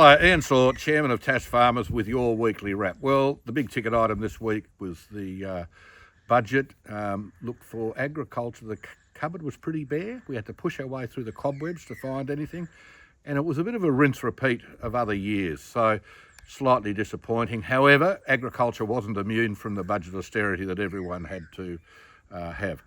Hello, Ian Sauer, Chairman of TasFarmers with your weekly wrap. Well, the big ticket item this week was the budget. Look, for agriculture, the cupboard was pretty bare. We had to push our way through the cobwebs to find anything. And it was a bit of a rinse repeat of other years, so slightly disappointing. However, agriculture wasn't immune from the budget austerity that everyone had to have.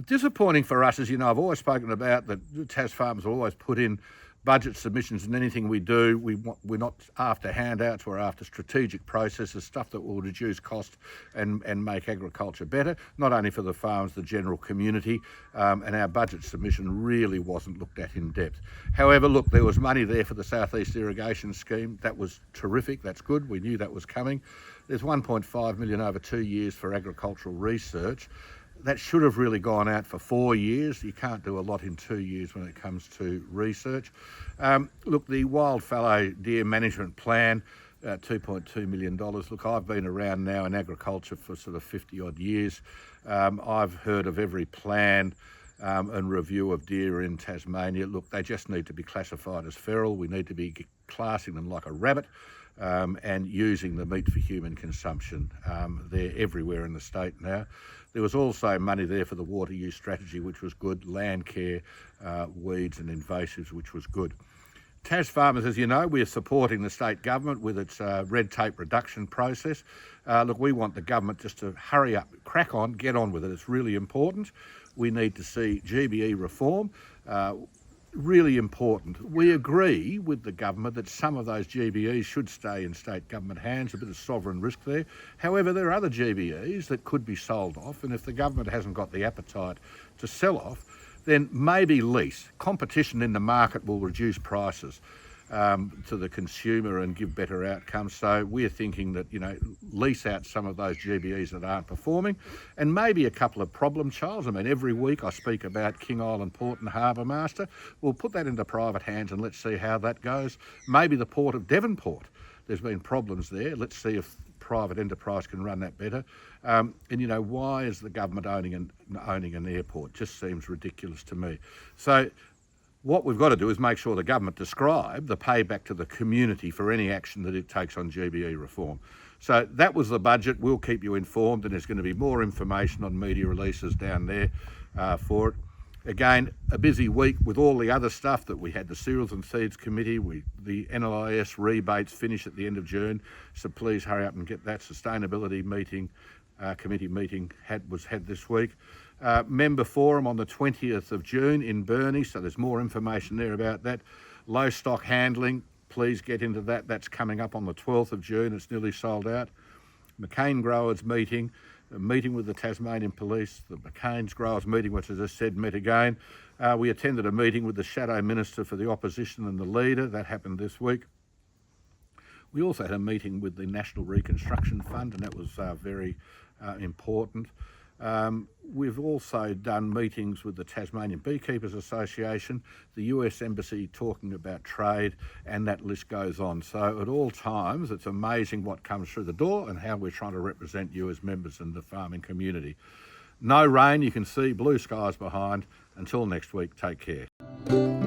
Disappointing for us, as you know, I've always spoken about that TasFarmers always put in budget submissions in anything we do. We're not after handouts, we're after strategic processes, stuff that will reduce cost and make agriculture better, not only for the farmers, the general community, and our budget submission really wasn't looked at in depth. However, look, there was money there for the Southeast Irrigation Scheme. That was terrific, that's good, we knew that was coming. There's 1.5 million over 2 years for agricultural research. That should have really gone out for 4 years. You can't do a lot in 2 years when it comes to research. Look, the wild fallow deer management plan, $2.2 million. Look, I've been around now in agriculture for sort of 50 odd years. I've heard of every plan and review of deer in Tasmania. Look, they just need to be classified as feral. We need to be classing them like a rabbit and using the meat for human consumption. They're everywhere in the state now. There was also money there for the water use strategy, which was good, land care, weeds and invasives, which was good. TasFarmers, as you know, we're supporting the state government with its red tape reduction process. Look, we want the government just to hurry up, crack on, get on with it. It's really important. We need to see GBE reform. Really important. We agree with the government that some of those GBEs should stay in state government hands, a bit of sovereign risk there. However, there are other GBEs that could be sold off, and if the government hasn't got the appetite to sell off, then maybe lease. Competition in the market will reduce prices to the consumer and give better outcomes. So we're thinking that, you know, lease out some of those GBEs that aren't performing, and maybe a couple of problem childs. I mean, every week I speak about King Island Port and Harbour Master. We'll put that into private hands and let's see how that goes. Maybe the Port of Devonport. There's been problems there. Let's see if private enterprise can run that better. And you know, why is the government owning an airport? Just seems ridiculous to me. So what we've got to do is make sure the government describe the payback to the community for any action that it takes on GBE reform. So that was the budget. We'll keep you informed, and there's going to be more information on media releases down there for it. Again, a busy week with all the other stuff that we had. The Cereals and Seeds Committee, the NLIS rebates finish at the end of June, so please hurry up and get that. Sustainability meeting, committee meeting was had this week. Member forum on the 20th of June in Burnie, so there's more information there about that. Low stock handling, please get into that. That's coming up on the 12th of June. It's nearly sold out. McCain Growers meeting, a meeting with the Tasmanian Police, the McCain's Growers meeting, which, as I said, met again. We attended a meeting with the Shadow Minister for the Opposition and the Leader. That happened this week. We also had a meeting with the National Reconstruction Fund, and that was very important. We've also done meetings with the Tasmanian Beekeepers Association, the US Embassy talking about trade, and that list goes on. So at all times, it's amazing what comes through the door and how we're trying to represent you as members in the farming community. No rain, you can see blue skies behind. Until next week, take care.